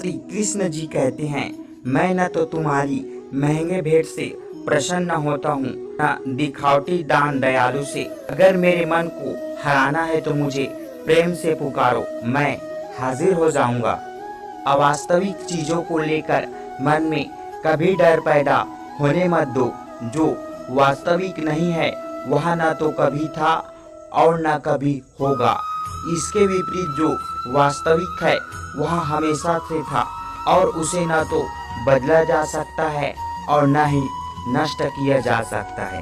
श्री कृष्ण जी कहते हैं, मैं न तो तुम्हारी महंगे भेंट से प्रसन्न होता हूँ, न दिखावटी दान दयालु से। अगर मेरे मन को हराना है तो मुझे प्रेम से पुकारो, मैं हाजिर हो जाऊंगा। अवास्तविक चीजों को लेकर मन में कभी डर पैदा होने मत दो। जो वास्तविक नहीं है वह न तो कभी था और न कभी होगा। इसके विपरीत जो वास्तविक है वह हमेशा से था और उसे न तो बदला जा सकता है और न ही नष्ट किया जा सकता है।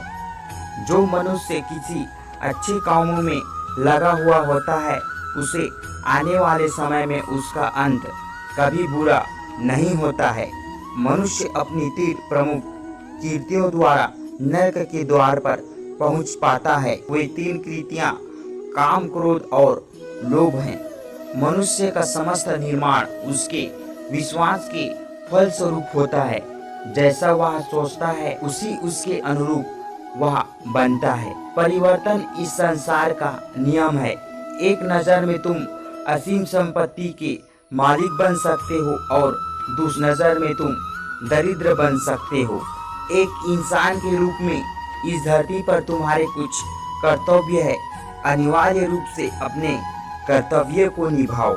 जो मनुष्य किसी अच्छे कामों में लगा हुआ होता है उसे आने वाले समय में उसका अंत कभी बुरा नहीं होता है। मनुष्य अपनी तीव्र प्रमुख कीर्तियों द्वारा नरक के द्वार पर पहुंच पाता है। वे 3 कृतियां काम, क्रोध और लोभ हैं। मनुष्य का समस्त निर्माण उसके विश्वास के फल स्वरूप होता है। जैसा वह सोचता है उसी उसके अनुरूप वह बनता है। परिवर्तन इस संसार का नियम है। एक नजर में तुम असीम संपत्ति के मालिक बन सकते हो और दूसरी नजर में तुम दरिद्र बन सकते हो। एक इंसान के रूप में इस धरती पर तुम्हारे कुछ कर्तव्य है। अनिवार्य रूप से अपने कर्तव्य को निभाओ।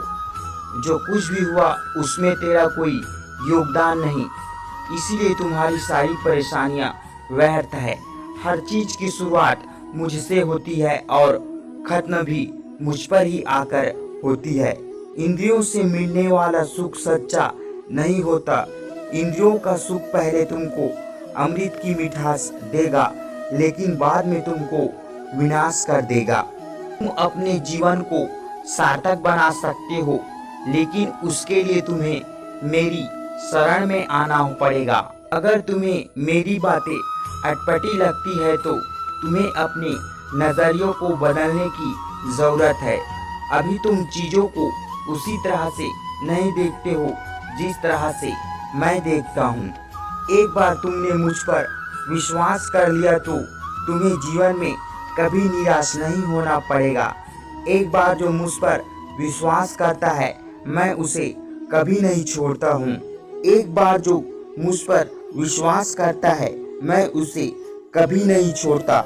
जो कुछ भी हुआ उसमें तेरा कोई योगदान नहीं, इसीलिए तुम्हारी सारी परेशानियां व्यर्थ है। हर चीज की शुरुआत मुझसे होती है और खत्म भी मुझ पर ही आकर होती है। इंद्रियों से मिलने वाला सुख सच्चा नहीं होता। इंद्रियों का सुख पहले तुमको अमृत की मिठास देगा, लेकिन बाद में तुमको विनाश कर देगा। तुम अपने जीवन को सार्थक बना सकते हो, लेकिन उसके लिए तुम्हें मेरी शरण में आना पड़ेगा। अगर तुम्हें मेरी बातें अटपटी लगती है तो तुम्हें अपने नजरियों को बदलने की जरूरत है। अभी तुम चीजों को उसी तरह से नहीं देखते हो जिस तरह से मैं देखता हूँ। एक बार तुमने मुझ पर विश्वास कर लिया तो तुम्हें जीवन में कभी निराश नहीं होना पड़ेगा। एक बार जो मुझ पर विश्वास करता है मैं उसे कभी नहीं छोड़ता हूँ। एक बार जो मुझ पर विश्वास करता है मैं उसे कभी नहीं छोड़ता।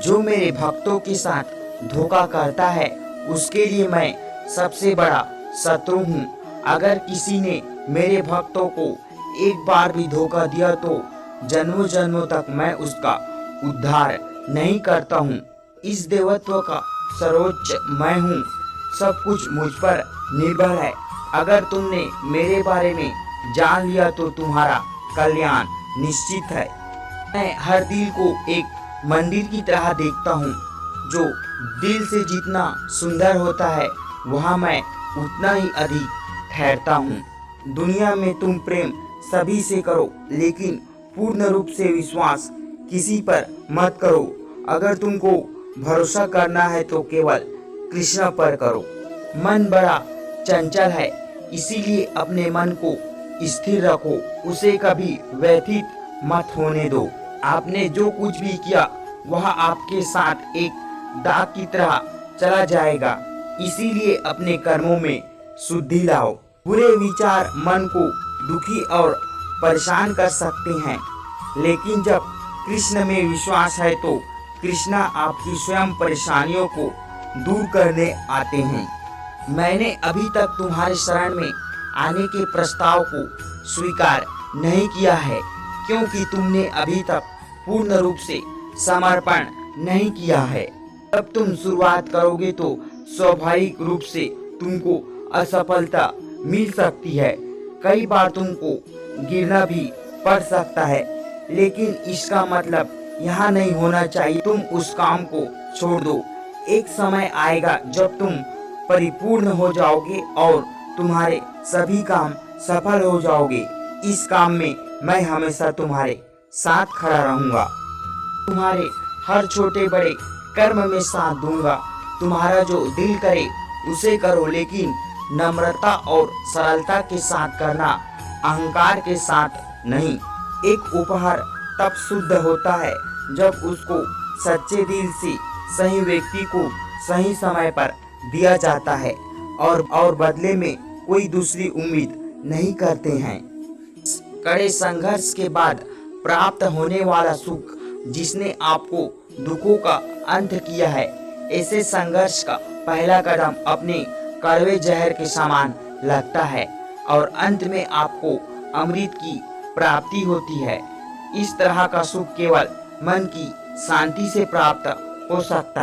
जो मेरे भक्तों के साथ धोखा करता है उसके लिए मैं सबसे बड़ा शत्रु हूँ। अगर किसी ने मेरे भक्तों को एक बार भी धोखा दिया तो जन्मों जन्मों तक मैं उसका उद्धार नहीं करता हूँ। इस देवत्व का सर्वोच्च मैं हूँ। सब कुछ मुझ पर निर्भर है। अगर तुमने मेरे बारे में जान लिया तो तुम्हारा कल्याण निश्चित है। मैं हर दिल को एक मंदिर की तरह देखता हूँ। जो दिल से जितना सुंदर होता है वहाँ मैं उतना ही अधिक ठहरता हूँ। दुनिया में तुम प्रेम सभी से करो, लेकिन पूर्ण रूप से विश्वास किसी पर मत करो। अगर तुमको भरोसा करना है तो केवल कृष्ण पर करो। मन बड़ा चंचल है, इसीलिए अपने मन को स्थिर रखो। उसे कभी व्यथित मत होने दो। आपने जो कुछ भी किया वह आपके साथ एक दाग की तरह चला जाएगा। इसीलिए अपने कर्मों में शुद्धि लाओ। बुरे विचार मन को दुखी और परेशान कर सकते हैं, लेकिन जब कृष्ण में विश्वास है तो कृष्ण आपकी स्वयं परेशानियों को दूर करने आते हैं। मैंने अभी तक तुम्हारे शरण में आने के प्रस्ताव को स्वीकार नहीं किया है, क्योंकि तुमने अभी तक पूर्ण रूप से समर्पण नहीं किया है। जब तुम शुरुआत करोगे तो स्वाभाविक रूप से तुमको असफलता मिल सकती है। कई बार तुमको गिरना भी पड़ सकता है, लेकिन इसका मतलब यहाँ नहीं होना चाहिए तुम उस काम को छोड़ दो। एक समय आएगा जब तुम परिपूर्ण हो जाओगे और तुम्हारे सभी काम सफल हो जाओगे। इस काम में मैं हमेशा तुम्हारे साथ खड़ा रहूंगा। तुम्हारे हर छोटे बड़े कर्म में साथ दूंगा। तुम्हारा जो दिल करे उसे करो, लेकिन नम्रता और सरलता के साथ करना, अहंकार के साथ नहीं। एक उपहार तब शुद्ध होता है जब उसको सच्चे दिल से सही व्यक्ति को सही समय पर दिया जाता है और बदले में कोई दूसरी उम्मीद नहीं करते हैं। कड़े संघर्ष के बाद प्राप्त होने वाला सुख जिसने आपको दुखों का अंत किया है, ऐसे संघर्ष का पहला कदम अपने कड़वे जहर के समान लगता है और अंत में आपको अमृत की प्राप्ति होती है। इस तरह का सुख केवल मन की शांति से प्राप्त हो सकता है।